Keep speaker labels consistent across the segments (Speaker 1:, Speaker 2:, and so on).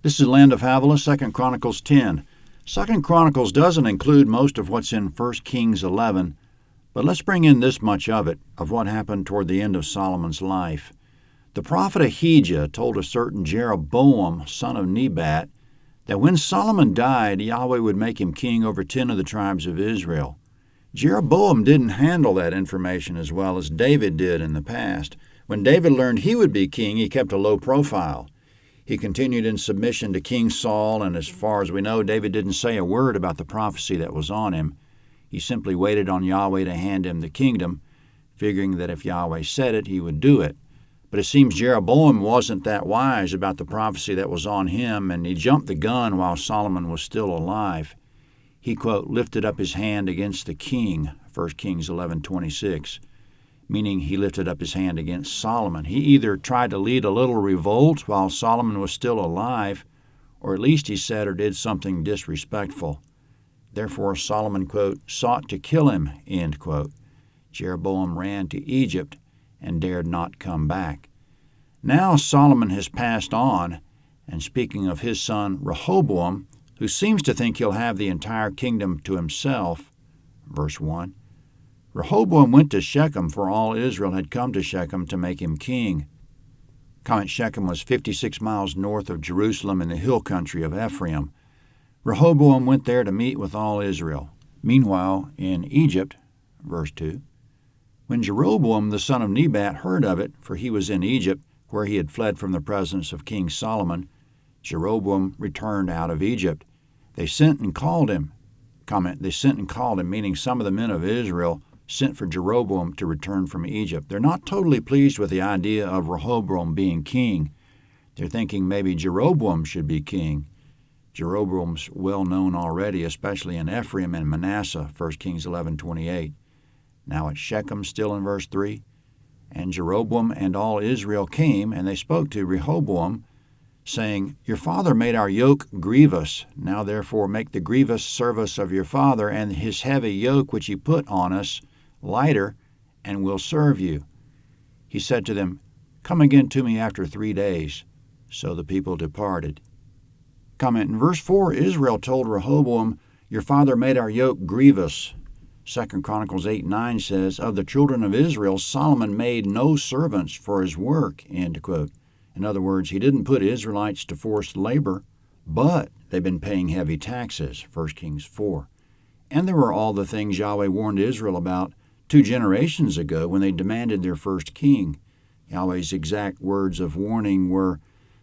Speaker 1: This is Land of Havilah, 2 Chronicles 10. 2 Chronicles doesn't include most of what's in 1 Kings 11, but let's bring in this much of it, of what happened toward the end of Solomon's life. The prophet Ahijah told a certain Jeroboam, son of Nebat, that when Solomon died, Yahweh would make him king over 10 of the tribes of Israel. Jeroboam didn't handle that information as well as David did in the past. When David learned he would be king, he kept a low profile. He continued in submission to King Saul, and as far as we know, David didn't say a word about the prophecy that was on him. He simply waited on Yahweh to hand him the kingdom, figuring that if Yahweh said it, he would do it. But it seems Jeroboam wasn't that wise about the prophecy that was on him, and he jumped the gun while Solomon was still alive. He, quote, lifted up his hand against the king, 1 Kings 11:26, meaning he lifted up his hand against Solomon. He either tried to lead a little revolt while Solomon was still alive, or at least he said or did something disrespectful. Therefore, Solomon, quote, sought to kill him, end quote. Jeroboam ran to Egypt and dared not come back. Now Solomon has passed on, and speaking of his son Rehoboam, who seems to think he'll have the entire kingdom to himself, verse 1, Rehoboam went to Shechem, for all Israel had come to Shechem to make him king. Comment: Shechem was 56 miles north of Jerusalem in the hill country of Ephraim. Rehoboam went there to meet with all Israel. Meanwhile, in Egypt, verse 2, when Jeroboam the son of Nebat heard of it, for he was in Egypt, where he had fled from the presence of King Solomon, Jeroboam returned out of Egypt. They sent and called him. Comment: they sent and called him, meaning some of the men of Israel sent for Jeroboam to return from Egypt. They're not totally pleased with the idea of Rehoboam being king. They're thinking maybe Jeroboam should be king. Jeroboam's well known already, especially in Ephraim and Manasseh, 1 Kings 11:28. Now at Shechem, still in verse 3, and Jeroboam and all Israel came, and they spoke to Rehoboam, saying, Your father made our yoke grievous. Now therefore make the grievous service of your father and his heavy yoke which he put on us lighter, and we'll serve you. He said to them, Come again to me after 3 days. So the people departed. Comment: in verse 4, Israel told Rehoboam, Your father made our yoke grievous. 2 Chronicles 8:9 says, Of the children of Israel, Solomon made no servants for his work, end quote. In other words, he didn't put Israelites to forced labor, but they've been paying heavy taxes, 1 Kings 4. And there were all the things Yahweh warned Israel about 2 generations ago when they demanded their first king. Yahweh's exact words of warning were,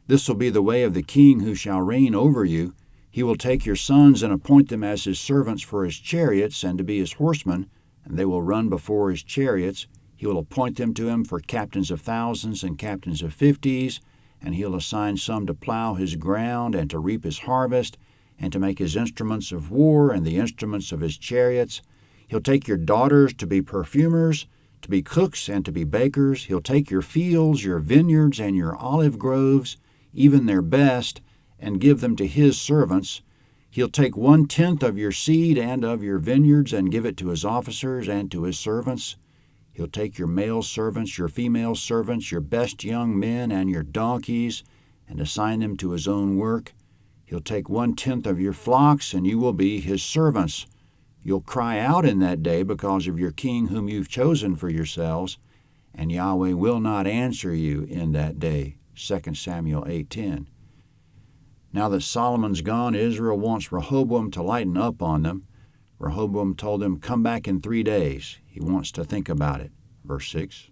Speaker 1: This will be the way of the king who shall reign over you. He will take your sons and appoint them as his servants for his chariots and to be his horsemen, and they will run before his chariots. He will appoint them to him for captains of thousands and captains of 50s, and he'll assign some to plow his ground and to reap his harvest, and to make his instruments of war and the instruments of his chariots. He'll take your daughters to be perfumers, to be cooks and to be bakers. He'll take your fields, your vineyards, and your olive groves, even their best, and give them to his servants. He'll take 1/10 of your seed and of your vineyards and give it to his officers and to his servants. He'll take your male servants, your female servants, your best young men, and your donkeys, and assign them to his own work. He'll take 1/10 of your flocks, and you will be his servants. You'll cry out in that day because of your king whom you've chosen for yourselves, and Yahweh will not answer you in that day. 2 Samuel 8:10. Now that Solomon's gone, Israel wants Rehoboam to lighten up on them. Rehoboam told them, Come back in 3 days. He wants to think about it. Verse 6.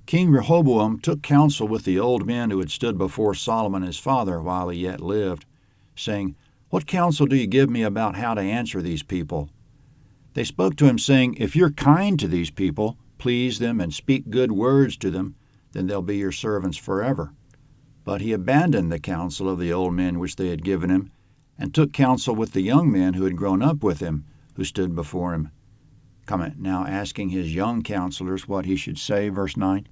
Speaker 1: King Rehoboam took counsel with the old men who had stood before Solomon his father while he yet lived, saying, What counsel do you give me about how to answer these people? They spoke to him, saying, If you're kind to these people, please them, and speak good words to them, then they'll be your servants forever. But he abandoned the counsel of the old men which they had given him, and took counsel with the young men who had grown up with him, who stood before him. Comment: now asking his young counselors what he should say, verse 9.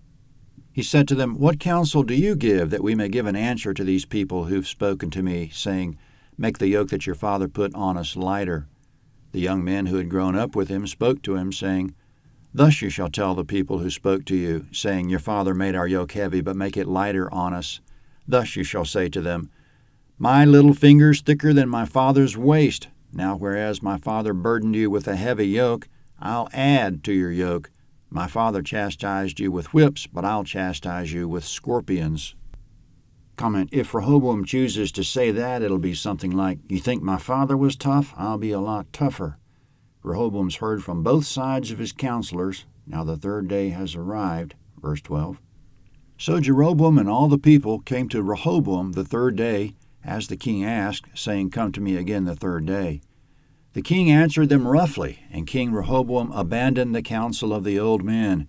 Speaker 1: He said to them, What counsel do you give, that we may give an answer to these people who've spoken to me, saying, Make the yoke that your father put on us lighter? The young men who had grown up with him spoke to him, saying, Thus you shall tell the people who spoke to you, saying, Your father made our yoke heavy, but make it lighter on us. Thus you shall say to them, My little finger's thicker than my father's waist. Now whereas my father burdened you with a heavy yoke, I'll add to your yoke. My father chastised you with whips, but I'll chastise you with scorpions. Comment, if Rehoboam chooses to say that, it'll be something like, you think my father was tough? I'll be a lot tougher. Rehoboam's heard from both sides of his counselors. Now the third day has arrived. Verse 12. So Jeroboam and all the people came to Rehoboam the third day, as the king asked, saying, Come to me again the third day. The king answered them roughly, and King Rehoboam abandoned the counsel of the old men,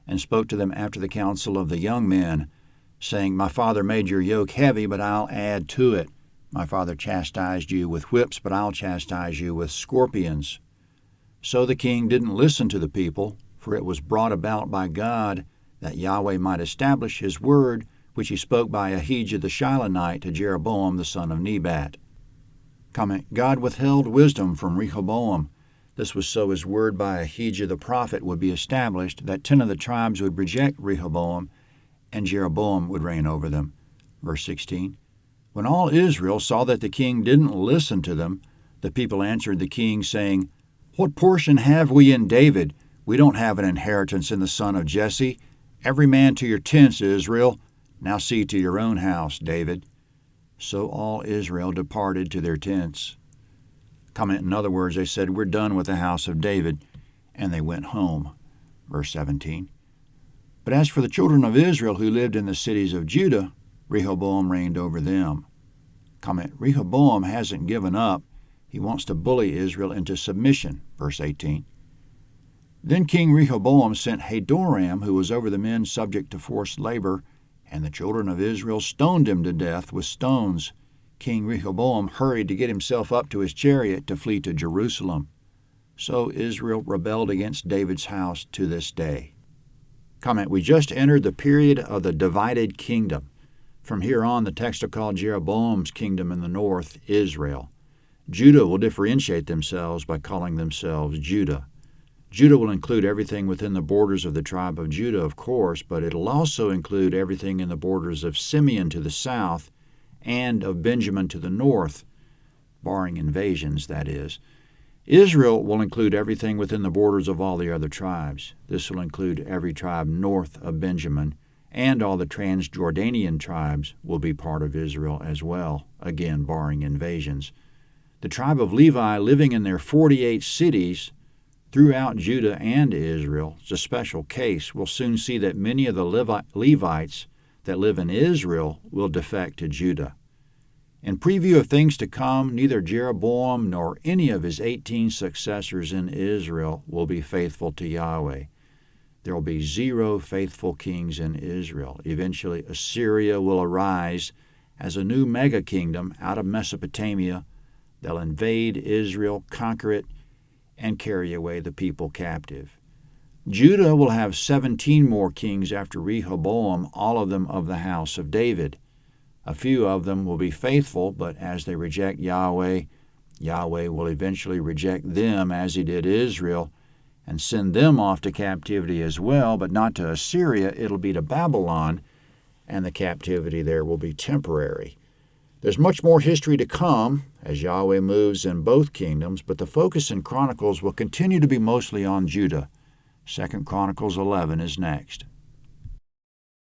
Speaker 1: and spoke to them after the counsel of the young men, saying, My father made your yoke heavy, but I'll add to it. My father chastised you with whips, but I'll chastise you with scorpions. So the king didn't listen to the people, for it was brought about by God that Yahweh might establish his word, which he spoke by Ahijah the Shilonite to Jeroboam the son of Nebat. Comment, God withheld wisdom from Rehoboam. This was so his word by Ahijah the prophet would be established, that 10 of the tribes would reject Rehoboam, and Jeroboam would reign over them. Verse 16. When all Israel saw that the king didn't listen to them, the people answered the king, saying, What portion have we in David? We don't have an inheritance in the son of Jesse. Every man to your tents, Israel. Now see to your own house, David. So all Israel departed to their tents. Comment, in other words, they said, We're done with the house of David, and they went home. Verse 17. But as for the children of Israel who lived in the cities of Judah, Rehoboam reigned over them. Comment, Rehoboam hasn't given up. He wants to bully Israel into submission. Verse 18. Then King Rehoboam sent Hadoram, who was over the men subject to forced labor, and the children of Israel stoned him to death with stones. King Rehoboam hurried to get himself up to his chariot to flee to Jerusalem. So Israel rebelled against David's house to this day. Comment, we just entered the period of the divided kingdom. From here on, the text will call Jeroboam's kingdom in the north Israel. Judah will differentiate themselves by calling themselves Judah. Judah will include everything within the borders of the tribe of Judah, of course, but it'll also include everything in the borders of Simeon to the south and of Benjamin to the north, barring invasions, that is. Israel will include everything within the borders of all the other tribes. This will include every tribe north of Benjamin, and all the Transjordanian tribes will be part of Israel as well, again barring invasions. The tribe of Levi, living in their 48 cities throughout Judah and Israel, is a special case. We'll soon see that many of the Levites that live in Israel will defect to Judah. In preview of things to come, neither Jeroboam nor any of his 18 successors in Israel will be faithful to Yahweh. There will be 0 faithful kings in Israel. Eventually, Assyria will arise as a new mega-kingdom out of Mesopotamia. They'll invade Israel, conquer it, and carry away the people captive. Judah will have 17 more kings after Rehoboam, all of them of the house of David. A few of them will be faithful, but as they reject Yahweh, Yahweh will eventually reject them as he did Israel and send them off to captivity as well, but not to Assyria. It'll be to Babylon, and the captivity there will be temporary. There's much more history to come as Yahweh moves in both kingdoms, but the focus in Chronicles will continue to be mostly on Judah. 2 Chronicles 11 is next.